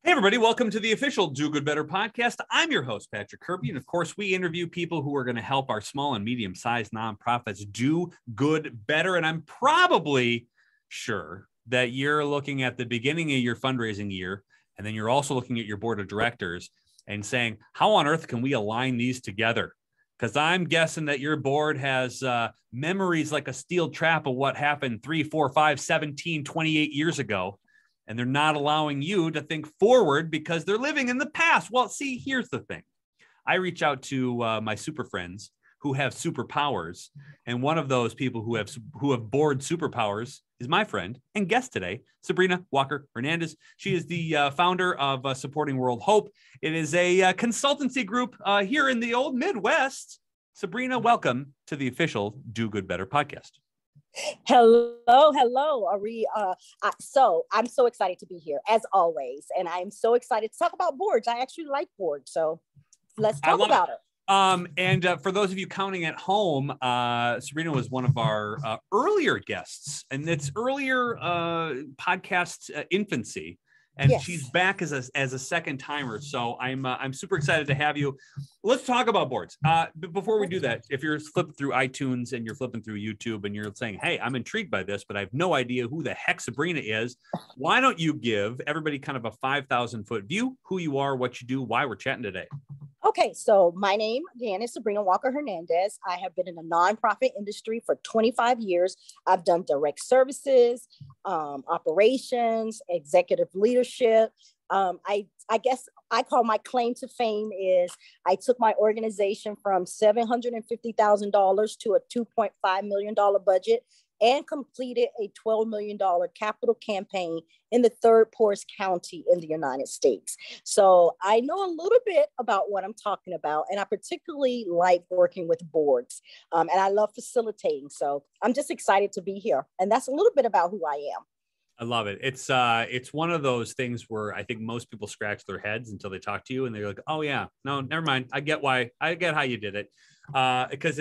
Hey, everybody. Welcome to the official Do Good Better podcast. I'm your host, Patrick Kirby. And of course, we interview people who are going to help our small and medium-sized nonprofits do good better. And I'm probably sure that you're looking at the beginning of your fundraising year, and then you're also looking at your board of directors and saying, how on earth can we align these together? Because I'm guessing that your board has memories like a steel trap of what happened 3, 4, 5, 17, 28 years ago. And they're not allowing you to think forward because they're living in the past. Well, see, here's the thing. I reach out to my super friends who have superpowers. And one of those people who have board superpowers is my friend and guest today, Sabrina Walker-Hernandez. She is the founder of Supporting World Hope. It is a consultancy group here in the old Midwest. Sabrina, welcome to the official Do Good Better podcast. Hello. Are we? So I'm so excited to be here as always, and I'm so excited to talk about boards. I actually like boards, so let's talk about it. And for those of you counting at home, Sabrina was one of our earlier guests, and it's earlier podcast infancy. And yes, she's back as a second timer. So I'm super excited to have you. Let's talk about boards. But before we do that, if you're flipping through iTunes and you're flipping through YouTube and you're saying, hey, I'm intrigued by this, but I have no idea who the heck Sabrina is, why don't you give everybody kind of a 5,000-foot view, who you are, what you do, why we're chatting today? Okay, so my name, again, is Sabrina Walker-Hernandez. I have been in the nonprofit industry for 25 years. I've done direct services, operations, executive leadership. I guess I call my claim to fame is I took my organization from $750,000 to a $2.5 million budget and completed a $12 million capital campaign in the third poorest county in the United States. So I know a little bit about what I'm talking about, and I particularly like working with boards, and I love facilitating. So I'm just excited to be here, and that's a little bit about who I am. I love it. It's one of those things where I think most people scratch their heads until they talk to you and they're like, oh yeah, no, never mind. I get how you did it. Because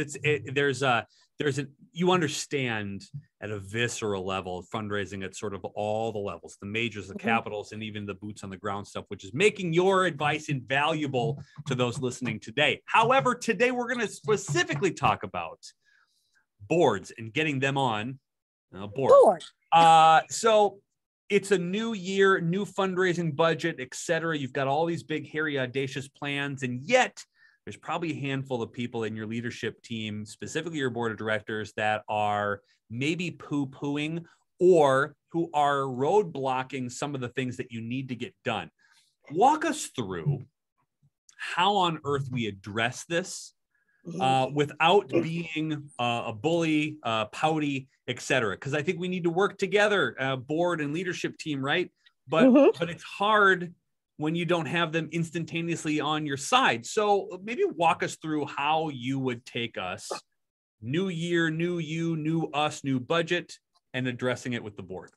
you understand at a visceral level fundraising at sort of all the levels, the majors, the capitals, and even the boots on the ground stuff, which is making your advice invaluable to those listening today. However, today we're going to specifically talk about boards and getting them on board. So it's a new year, new fundraising budget, et cetera. You've got all these big, hairy, audacious plans, and yet there's probably a handful of people in your leadership team, specifically your board of directors, that are maybe poo-pooing or who are roadblocking some of the things that you need to get done. Walk us through how on earth we address this without being a bully, pouty, et cetera. Because I think we need to work together, board and leadership team, right? But it's hard when you don't have them instantaneously on your side. So maybe walk us through how you would take us, new year, new you, new us, new budget, and addressing it with the board.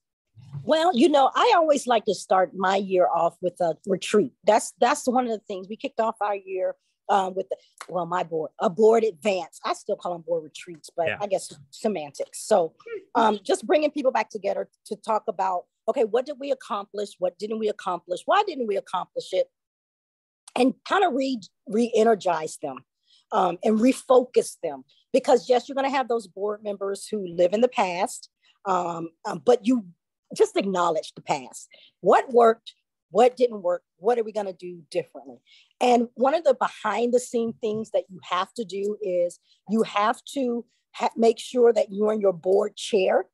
Well, I always like to start my year off with a retreat. That's one of the things. We kicked off our year with my board, a board advance. I still call them board retreats, but yeah, I guess semantics. So just bringing people back together to talk about, okay, what did we accomplish? What didn't we accomplish? Why didn't we accomplish it? And kind of re-energize them and refocus them. Because yes, you're going to have those board members who live in the past, but you just acknowledge the past. What worked? What didn't work? What are we going to do differently? And one of the behind the scene things that you have to do is you have to make sure that you and your board chair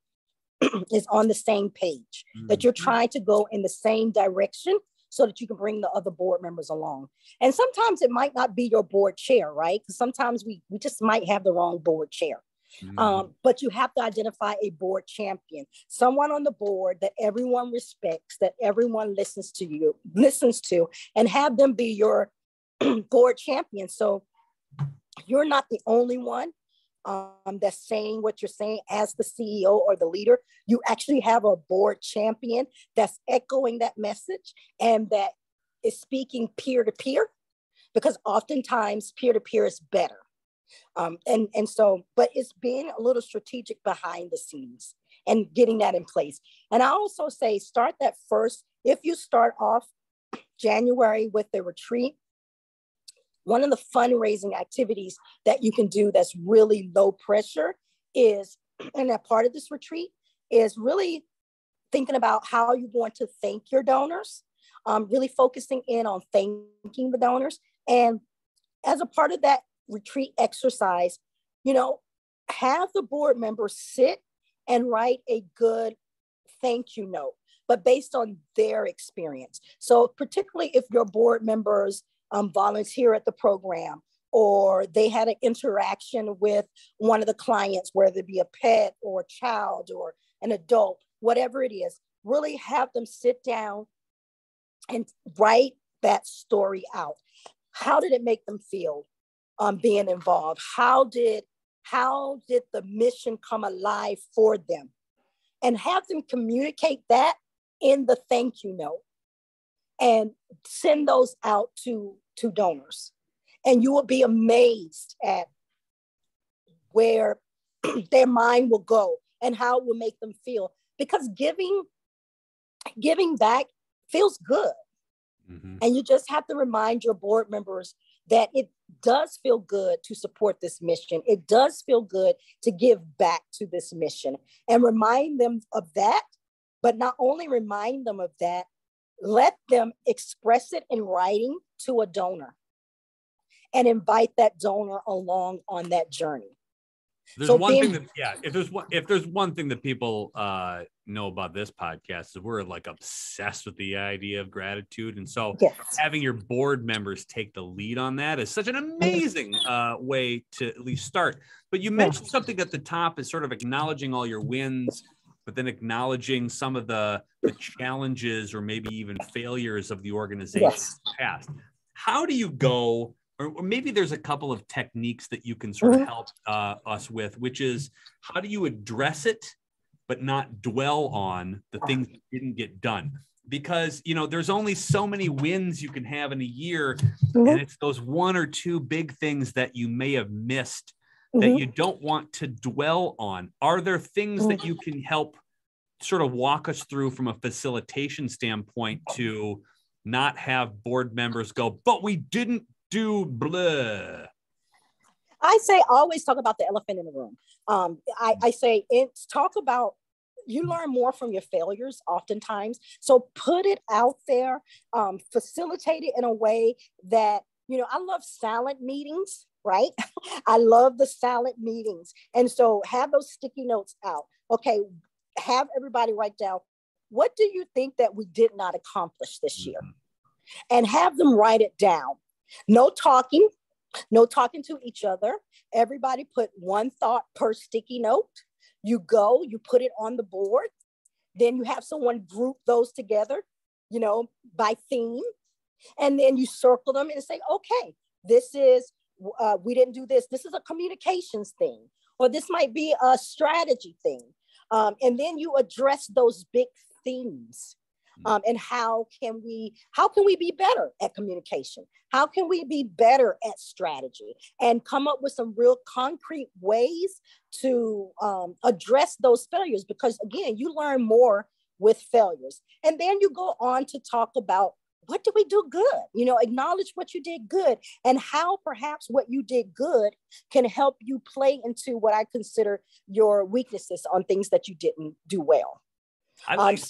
is on the same page, that you're trying to go in the same direction so that you can bring the other board members along. And sometimes it might not be your board chair, right? Because sometimes we just might have the wrong board chair. But you have to identify a board champion, someone on the board that everyone respects, that everyone listens to, and have them be your board champion. So you're not the only one that's saying what you're saying as the CEO or the leader. You actually have a board champion that's echoing that message and that is speaking peer to peer, because oftentimes peer to peer is better. But it's being a little strategic behind the scenes and getting that in place. And I also say, start that first. If you start off January with the retreat, one of the fundraising activities that you can do that's really low pressure is, and a part of this retreat is really thinking about how you're going to thank your donors, really focusing in on thanking the donors. And as a part of that retreat exercise, have the board members sit and write a good thank you note, but based on their experience. So particularly if your board members volunteer at the program, or they had an interaction with one of the clients, whether it be a pet or a child or an adult, whatever it is, really have them sit down and write that story out. How did it make them feel being involved? How did the mission come alive for them? And have them communicate that in the thank you note and send those out to donors. And you will be amazed at where their mind will go and how it will make them feel, because giving back feels good. Mm-hmm. And you just have to remind your board members that it does feel good to support this mission. It does feel good to give back to this mission, and remind them of that. But not only remind them of that, let them express it in writing to a donor and invite that donor along on that journey. There's one thing that, if there's one thing that people know about this podcast is we're like obsessed with the idea of gratitude. And so having your board members take the lead on that is such an amazing way to at least start. But you mentioned something at the top is sort of acknowledging all your wins, but then acknowledging some of the challenges or maybe even failures of the organization's past. How do you go, or maybe there's a couple of techniques that you can sort of help us with, which is how do you address it, but not dwell on the things that didn't get done? Because, there's only so many wins you can have in a year. And it's those one or two big things that you may have missed that you don't want to dwell on. Are there things that you can help sort of walk us through from a facilitation standpoint to not have board members go, but we didn't do blah? I say always talk about the elephant in the room. I say talk about, you learn more from your failures oftentimes. So put it out there, facilitate it in a way that, I love silent meetings, right? I love the silent meetings. And so have those sticky notes out. Okay, have everybody write down, what do you think that we did not accomplish this year? And have them write it down. No talking to each other. Everybody put one thought per sticky note. You put it on the board. Then you have someone group those together, by theme. And then you circle them and say, okay, this is, we didn't do this. This is a communications thing, or this might be a strategy thing. And then you address those big themes. And how can we be better at communication? How can we be better at strategy? And come up with some real concrete ways to address those failures, because again, you learn more with failures. And then you go on to talk about, what did we do good? Acknowledge what you did good, and how perhaps what you did good can help you play into what I consider your weaknesses on things that you didn't do well. I like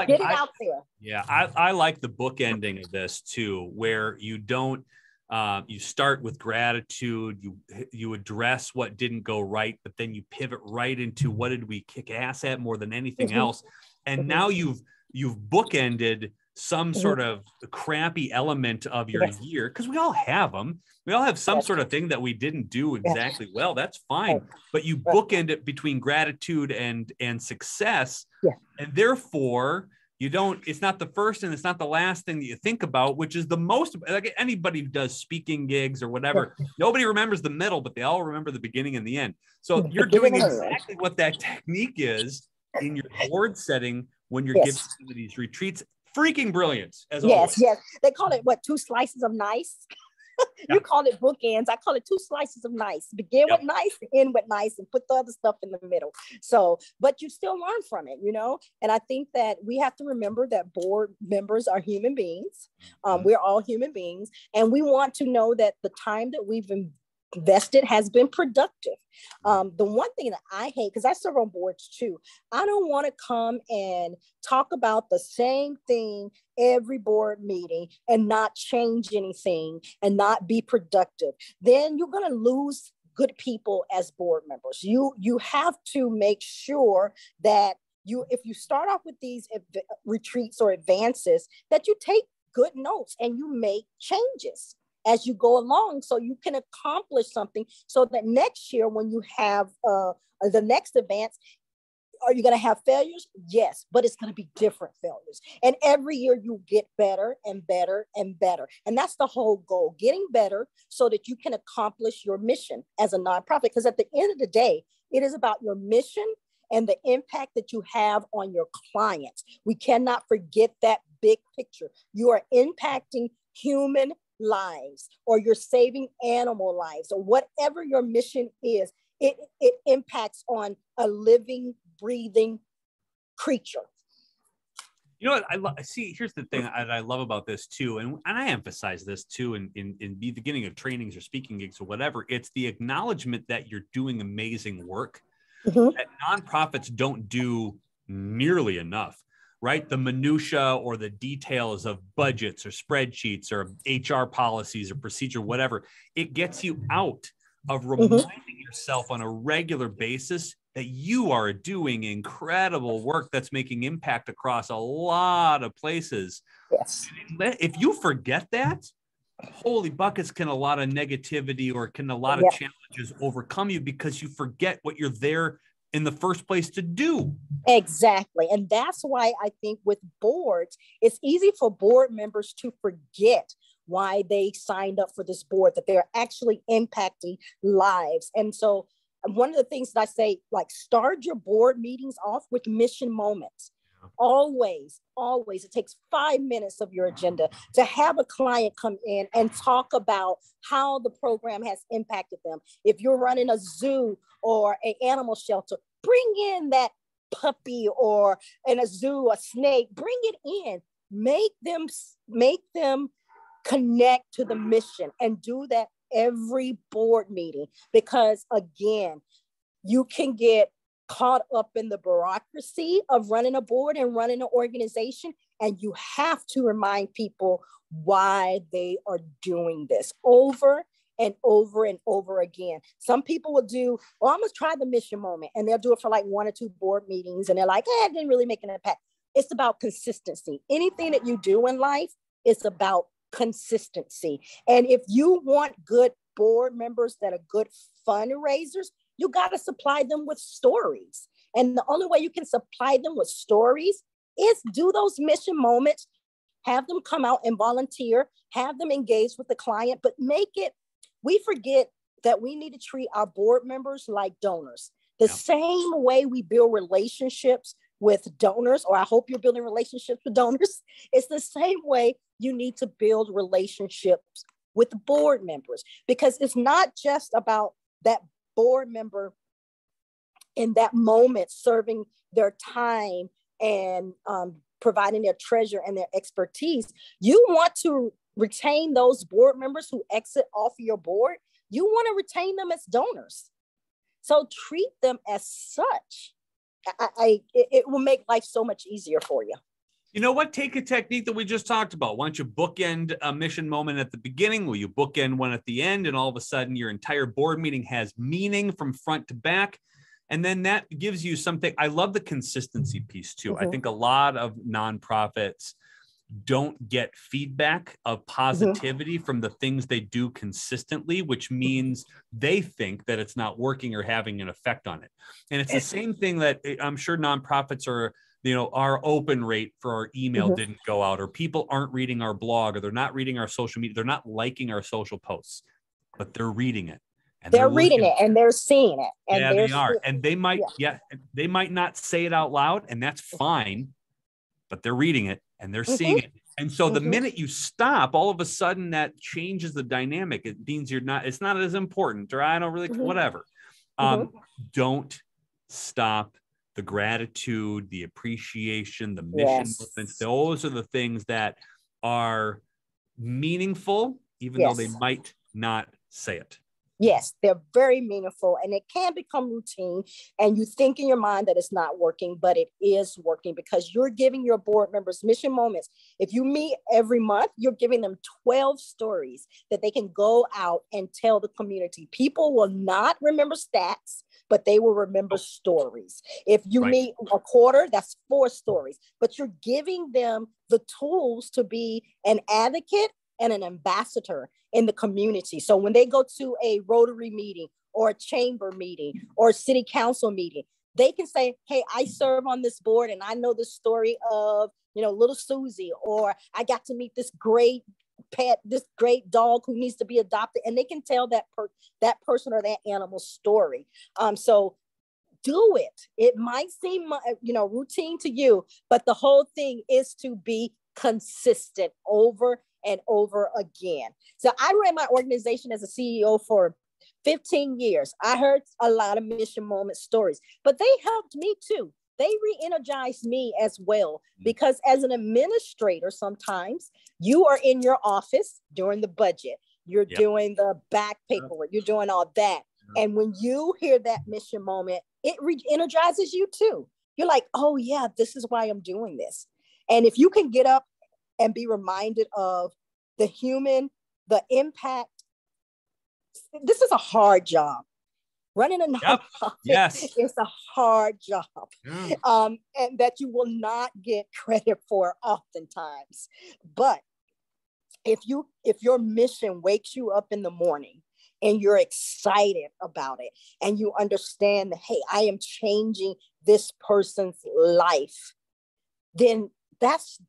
get it out there. Yeah, I like the book ending of this too, where you don't you start with gratitude, you address what didn't go right, but then you pivot right into what did we kick ass at more than anything else, and now you've bookended some sort of crappy element of your year, because we all have them. We all have some sort of thing that we didn't do exactly well. That's fine. But you bookend it between gratitude and success. And therefore, it's not the first and it's not the last thing that you think about, which is the most, like anybody who does speaking gigs or whatever, nobody remembers the middle, but they all remember the beginning and the end. So you're doing exactly what that technique is in your board setting when you're giving these retreats. Freaking brilliant, as always. Yes. They call it, 2 slices of nice? You call it bookends. I call it two slices of nice. Begin with nice, end with nice, and put the other stuff in the middle. So, but you still learn from it, you know? And I think that we have to remember that board members are human beings. We're all human beings. And we want to know that the time that we've invested has been productive. The one thing that I hate, because I serve on boards too, I don't want to come and talk about the same thing every board meeting and not change anything and not be productive. Then you're going to lose good people as board members. You have to make sure that if you start off with these retreats or advances, that you take good notes and you make changes as you go along, so you can accomplish something, so that next year when you have the next advance, are you going to have failures? Yes, but it's going to be different failures. And every year you get better and better and better. And that's the whole goal, getting better so that you can accomplish your mission as a nonprofit. Because at the end of the day, it is about your mission and the impact that you have on your clients. We cannot forget that big picture. You are impacting human lives, or you're saving animal lives, or whatever your mission is. It impacts on a living, breathing creature. You know what I see? Here's the thing that I love about this too, and I emphasize this too in the beginning of trainings or speaking gigs or whatever. It's the acknowledgement that you're doing amazing work that nonprofits don't do nearly enough. Right? The minutia or the details of budgets or spreadsheets or HR policies or procedure, whatever, it gets you out of reminding yourself on a regular basis that you are doing incredible work that's making impact across a lot of places. Yes. If you forget that, holy buckets, can a lot of negativity or can a lot of challenges overcome you because you forget what you're there in the first place to do. Exactly. And that's why I think with boards, it's easy for board members to forget why they signed up for this board, that they're actually impacting lives. And so one of the things that I say, like, start your board meetings off with mission moments. Always, it takes 5 minutes of your agenda to have a client come in and talk about how the program has impacted them. If you're running a zoo or an animal shelter, bring in that puppy, or in a zoo, a snake, bring it in, make them connect to the mission, and do that every board meeting. Because again, you can get caught up in the bureaucracy of running a board and running an organization, and you have to remind people why they are doing this over and over and over again. Some people will do, well, I'm gonna try the mission moment, and they'll do it for like 1 or 2 board meetings, and they're like, it didn't really make an impact. It's about consistency. Anything that you do in life is about consistency. And if you want good board members that are good fundraisers, you got to supply them with stories. And the only way you can supply them with stories is do those mission moments, have them come out and volunteer, have them engage with the client, but make it, we forget that we need to treat our board members like donors. The same way we build relationships with donors, or I hope you're building relationships with donors, it's the same way you need to build relationships with board members, because it's not just about that board member in that moment serving their time and providing their treasure and their expertise. You want to retain those board members who exit off your board. You want to retain them as donors. So treat them as such. It will make life so much easier for you. You know what? Take a technique that we just talked about. Why don't you bookend a mission moment at the beginning? Will you bookend one at the end? And all of a sudden, your entire board meeting has meaning from front to back. And then that gives you something. I love the consistency piece too. I think a lot of nonprofits don't get feedback of positivity from the things they do consistently, which means they think that it's not working or having an effect on it. And it's the same thing that I'm sure nonprofits are, you know, our open rate for our email didn't go out, or people aren't reading our blog, or they're not reading our social media. They're not liking our social posts, but they're reading it. And they're reading it and they're seeing it. And yeah, they are. And they might, they might not say it out loud, and that's fine, but they're reading it and they're seeing it. And so the minute you stop, all of a sudden that changes the dynamic. It means it's not as important, or I don't really, whatever. Don't stop the gratitude, the appreciation, the mission movements. Those are the things that are meaningful, even though they might not say it. Yes, they're very meaningful, and it can become routine, and you think in your mind that it's not working, but it is working because you're giving your board members mission moments. If you meet every month, you're giving them 12 stories that they can go out and tell the community. People will not remember stats, but they will remember stories. If you meet a quarter, that's 4 stories, but you're giving them the tools to be an advocate and an ambassador in the community. So when they go to a Rotary meeting or a chamber meeting or a city council meeting, they can say, hey, I serve on this board and I know the story of, little Susie, or I got to meet this great pet, this great dog who needs to be adopted. And they can tell that person or that animal's story. So do it. It might seem, routine to you, but the whole thing is to be consistent over and over again. So I ran my organization as a CEO for 15 years. I heard a lot of mission moment stories, but they helped me too. They re-energized me as well, because as an administrator, sometimes you are in your office during the budget, you're doing the back paperwork, you're doing all that. And when you hear that mission moment, it re-energizes you too. You're like, oh yeah, this is why I'm doing this. And if you can get up and be reminded of the impact. This is a hard job. Running a nonprofit is a hard job, and that you will not get credit for oftentimes. But if your mission wakes you up in the morning and you're excited about it, and you understand that, hey, I am changing this person's life, then that's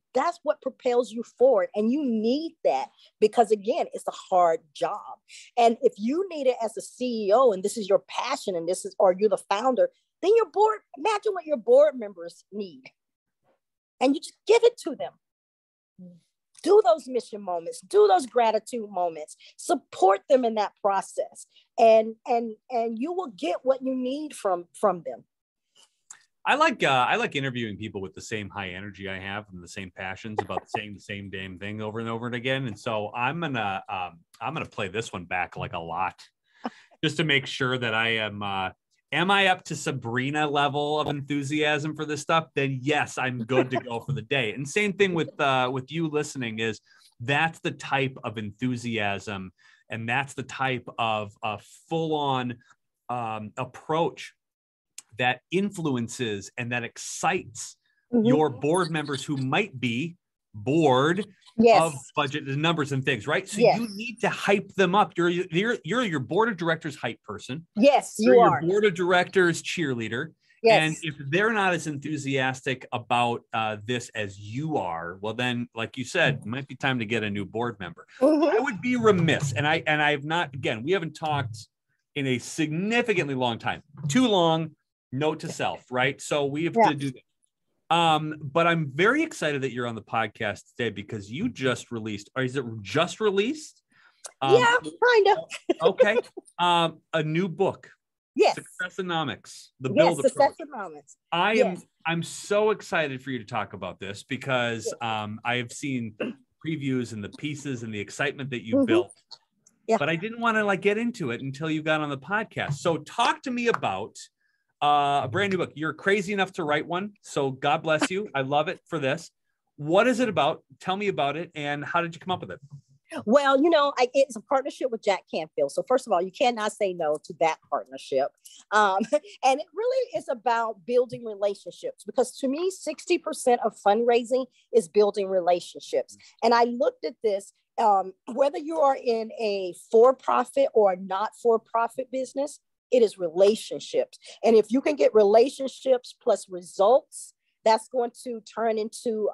what propels you forward. And you need that, because again, it's a hard job. And if you need it as a CEO, and this is your passion, and or you're the founder, then imagine what your board members need. And you just give it to them. Do those mission moments, do those gratitude moments, support them in that process. And you will get what you need from them. I like interviewing people with the same high energy I have and the same passions about saying the same damn thing over and over and again. And so I'm gonna play this one back like a lot, just to make sure that I am I up to Sabrina level of enthusiasm for this stuff? Then yes, I'm good to go for the day. And same thing with you listening, is that's the type of enthusiasm, and that's the type of full on approach that influences and that excites your board members who might be bored of budget and numbers and things, right? So you need to hype them up. You're your board of directors hype person. Yes, you're your board of directors cheerleader. Yes. And if they're not as enthusiastic about this as you are, well, then, like you said, it might be time to get a new board member. I would be remiss, and I've not, again, we haven't talked in a significantly long time. Too long. Note to self, right? So we have to do that. But I'm very excited that you're on the podcast today, because you just released, or is it just released? Yeah, kind of. Okay. A new book. Yes. Successonomics. The build approach. Successonomics. I'm so excited for you to talk about this, because I have seen previews and the pieces and the excitement that you built. Yeah. But I didn't want to get into it until you got on the podcast. So talk to me about a brand new book. You're crazy enough to write one, so God bless you. I love it for this. What is it about? Tell me about it, and how did you come up with it? Well, it's a partnership with Jack Canfield. So first of all, you cannot say no to that partnership. And it really is about building relationships, because to me, 60% of fundraising is building relationships. And I looked at this, whether you are in a for-profit or a not-for-profit business, it is relationships. And if you can get relationships plus results, that's going to turn into,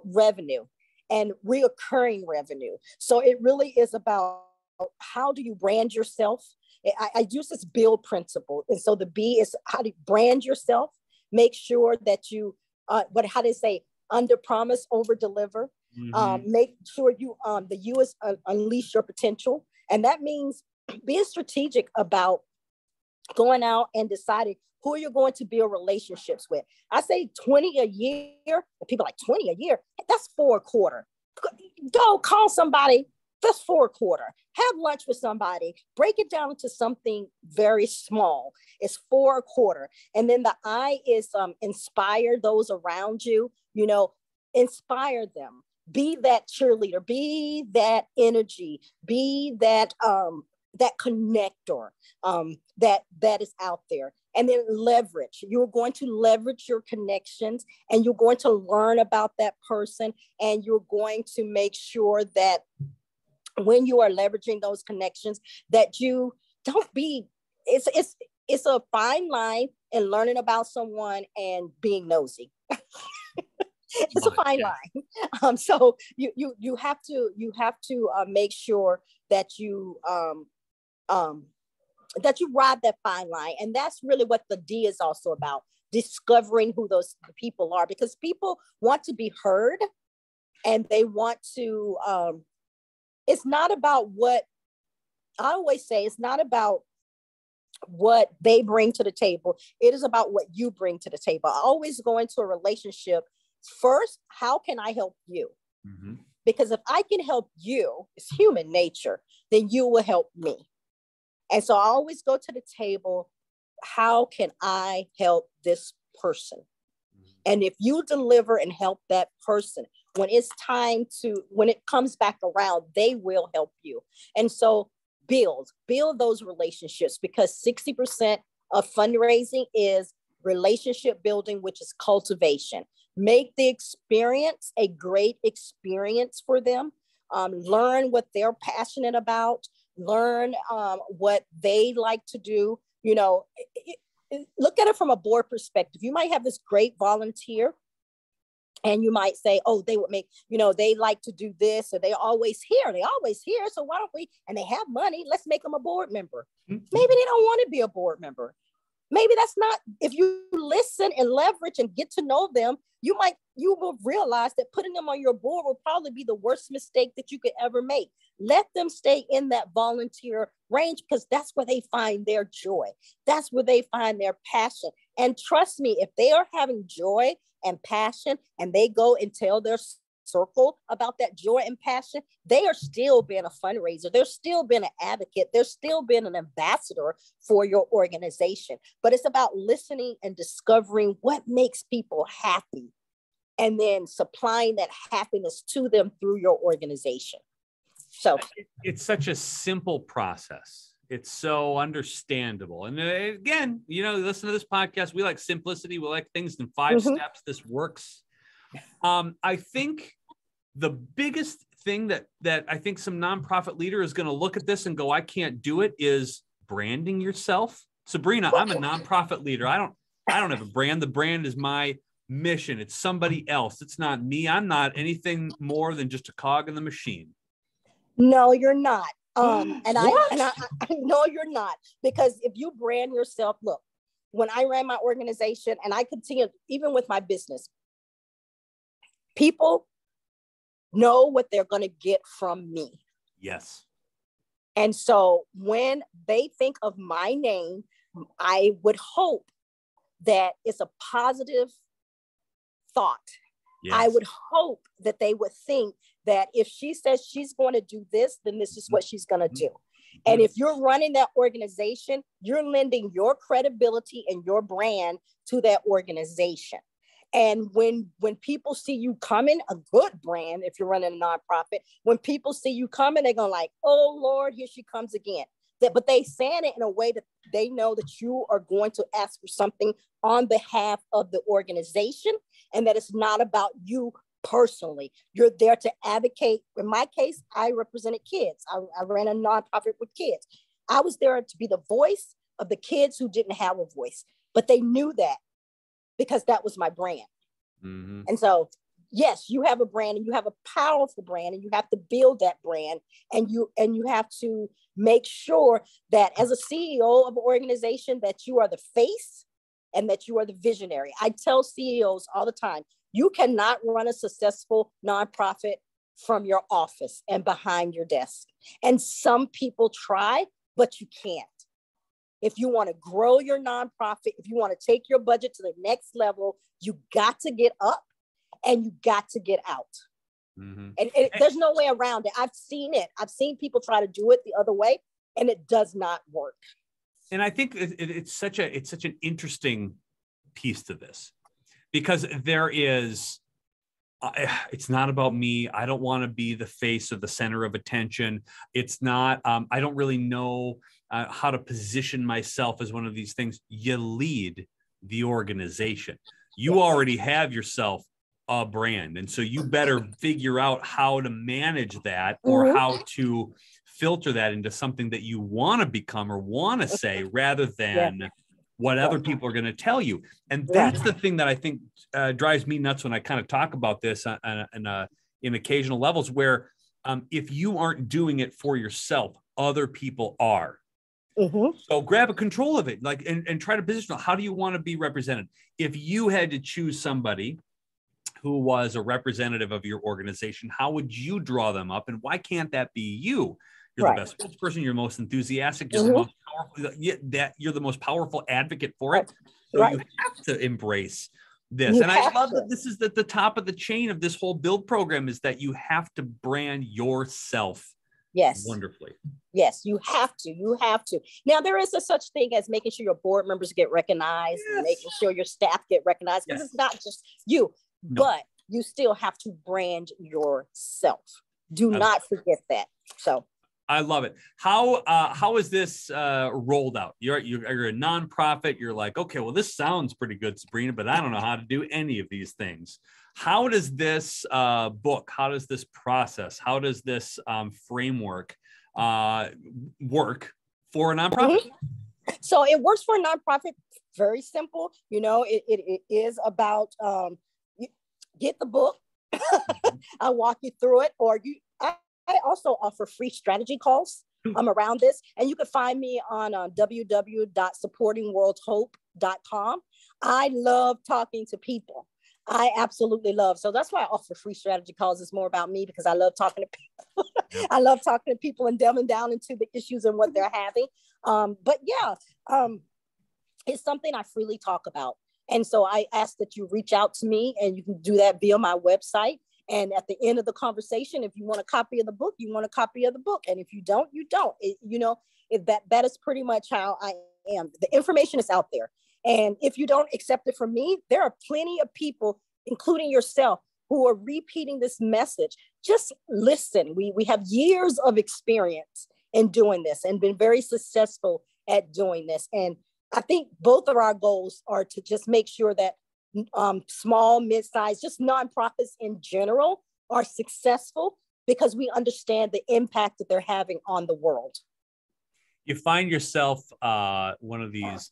revenue and reoccurring revenue. So it really is about, how do you brand yourself? I use this build principle. And so the B is, how do you brand yourself? Make sure that you, under promise, over deliver. Make sure the you is unleash your potential. And that means being strategic about going out and deciding who you're going to build relationships with. I say 20 a year. People are like 20 a year. That's 4 a quarter. Go call somebody. That's 4 a quarter. Have lunch with somebody. Break it down into something very small. It's 4 a quarter. And then the I is inspire those around you. You know, inspire them. Be that cheerleader. Be that energy. Be that that connector that is out there. And then leverage. You're going to leverage your connections, and you're going to learn about that person, and you're going to make sure that when you are leveraging those connections, that you don't be, it's a fine line in learning about someone and being nosy. It's a fine line. So you have to make sure that you ride that fine line. And that's really what the D is also about, discovering who those people are, because people want to be heard, and they want to, it's not about what I always say, it's not about what they bring to the table. It is about what you bring to the table. I always go into a relationship first, how can I help you? Because if I can help you, it's human nature, then you will help me. And so I always go to the table, how can I help this person? And if you deliver and help that person, when it's time when it comes back around, they will help you. And so build those relationships, because 60% of fundraising is relationship building, which is cultivation. Make the experience a great experience for them. Learn what they're passionate about. Learn what they like to do. You know, look at it from a board perspective. You might have this great volunteer, and you might say, oh, they would make, you know, they like to do this, or they always here. So why don't we, and they have money, let's make them a board member. Maybe they don't want to be a board member. Maybe that's not, if you listen and leverage and get to know them, you will realize that putting them on your board will probably be the worst mistake that you could ever make. Let them stay in that volunteer range, because that's where they find their joy. That's where they find their passion. And trust me, if they are having joy and passion, and they go and tell their circle about that joy and passion, they are still being a fundraiser. They're still being an advocate. They're still being an ambassador for your organization. But it's about listening and discovering what makes people happy, and then supplying that happiness to them through your organization. So it's such a simple process. It's so understandable. And again, you know, listen to this podcast. We like simplicity. We like things in 5 steps. This works. I think the biggest thing that I think some nonprofit leader is going to look at this and go, I can't do it, is branding yourself. Sabrina, I'm a nonprofit leader. I don't have a brand. The brand is my mission. It's somebody else. It's not me. I'm not anything more than just a cog in the machine. No, you're not. I know you're not, because if you brand yourself, look, when I ran my organization, and I continue, even with my business, people know what they're going to get from me. Yes. And so when they think of my name, I would hope that it's a positive thought. Yes. I would hope that they would think that if she says she's going to do this, then this is what she's going to do. And if you're running that organization, you're lending your credibility and your brand to that organization. And when people see you coming, a good brand, if you're running a nonprofit, when people see you coming, they're going like, oh, Lord, here she comes again. But they saying it in a way that they know that you are going to ask for something on behalf of the organization, and that it's not about you personally. You're there to advocate. In my case, I represented kids. I ran a nonprofit with kids. I was there to be the voice of the kids who didn't have a voice, but they knew that because that was my brand. And so, yes, you have a brand, and you have a powerful brand, and you have to build that brand, and you have to make sure that as a CEO of an organization, that you are the face and that you are the visionary. I tell CEOs all the time, You cannot run a successful nonprofit from your office and behind your desk. And some people try, but you can't. If you want to grow your nonprofit, if you want to take your budget to the next level, you got to get up and you got to get out. Mm-hmm. And there's no way around it. I've seen it. I've seen people try to do it the other way, and it does not work. And I think it's such an interesting piece to this, because there is, it's not about me. I don't want to be the face or the center of attention. It's not, I don't really know how to position myself as one of these things. You lead the organization. You already have yourself a brand. And so you better figure out how to manage that, or how to filter that into something that you want to become or want to say, rather than what other people are going to tell you. And that's the thing that I think drives me nuts when I kind of talk about this in occasional levels, where if you aren't doing it for yourself, other people are. Mm-hmm. So grab a control of it, like, and try to position. How do you want to be represented? If you had to choose somebody who was a representative of your organization, how would you draw them up? And why can't that be you? You're the best spokesperson. You're most enthusiastic. You're the most powerful, you're the most powerful advocate for it. So you have to embrace this. And I love that this is at the top of the chain of this whole build program, is that you have to brand yourself. Yes. Wonderfully. Yes, you have to. You have to. Now, there is a such thing as making sure your board members get recognized, and making sure your staff get recognized, because it's not just you, but you still have to brand yourself. Do not forget that. So I love it. How is this rolled out? You're a nonprofit. You're like, okay, well, this sounds pretty good, Sabrina, but I don't know how to do any of these things. How does this book, how does this process, how does this framework work for a nonprofit? Mm-hmm. So it works for a nonprofit. Very simple. You know, it is about get the book. I'll walk you through it, or I also offer free strategy calls around this. And you can find me on www.supportingworldhope.com. I love talking to people. I absolutely love. So that's why I offer free strategy calls. It's more about me, because I love talking to people. I love talking to people and delving down into the issues and what they're having. It's something I freely talk about. And so I ask that you reach out to me, and you can do that via my website. And at the end of the conversation, if you want a copy of the book, you want a copy of the book. And if you don't, you don't. That is pretty much how I am. The information is out there. And if you don't accept it from me, there are plenty of people, including yourself, who are repeating this message. Just listen. We have years of experience in doing this and been very successful at doing this. And I think both of our goals are to just make sure that small, mid-sized, just nonprofits in general are successful, because we understand the impact that they're having on the world. You find yourself one of these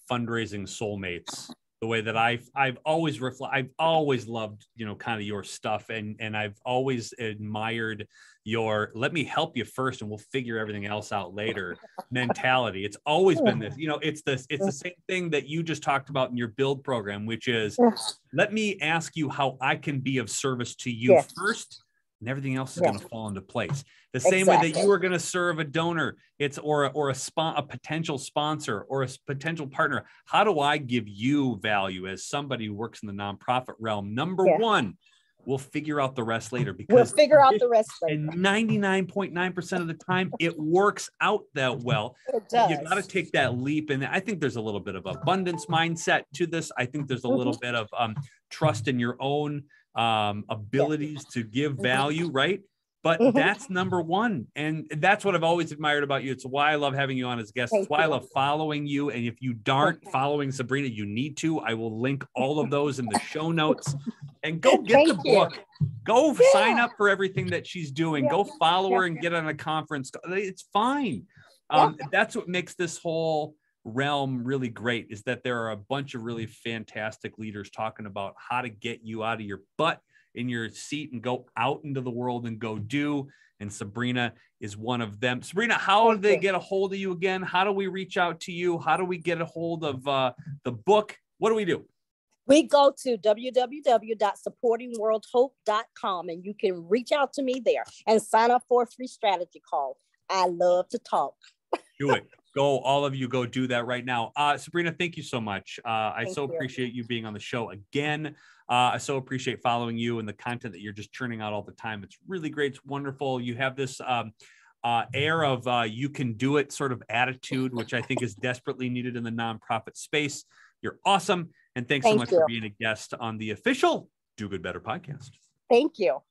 fundraising soulmates, the way that I've always loved, kind of your stuff. And I've always admired your, let me help you first and we'll figure everything else out later mentality. It's always been this, it's the same thing that you just talked about in your build program, which is, let me ask you how I can be of service to you first, and everything else is going to fall into place. The same way that you are going to serve a donor, or a potential sponsor or a potential partner. How do I give you value as somebody who works in the nonprofit realm? Number one, we'll figure out the rest later, because and 99.9% of the time it works out that well. It does. You got to take that leap. And I think there's a little bit of abundance mindset to this. I think there's a little bit of trust in your own abilities to give value, right? But that's number one. And that's what I've always admired about you. It's why I love having you on as a guest. It's why I love following you. And if you aren't following Sabrina, you need to. I will link all of those in the show notes. And go get the book. Go sign up for everything that she's doing. Go follow her and get on a conference. It's fine. That's what makes this whole realm really great, is that there are a bunch of really fantastic leaders talking about how to get you out of your butt in your seat and go out into the world and go do. And Sabrina is one of them. Sabrina, how do they get a hold of you again? How do we reach out to you? How do we get a hold of the book? What do we do? We go to www.supportingworldhope.com and you can reach out to me there and sign up for a free strategy call. I love to talk. Do it. Go, all of you, go do that right now. Sabrina, thank you so much. I so appreciate you being on the show again. I so appreciate following you and the content that you're just churning out all the time. It's really great. It's wonderful. You have this air of you can do it sort of attitude, which I think is desperately needed in the nonprofit space. You're awesome. And thanks so much for being a guest on the official Do Good Better podcast. Thank you.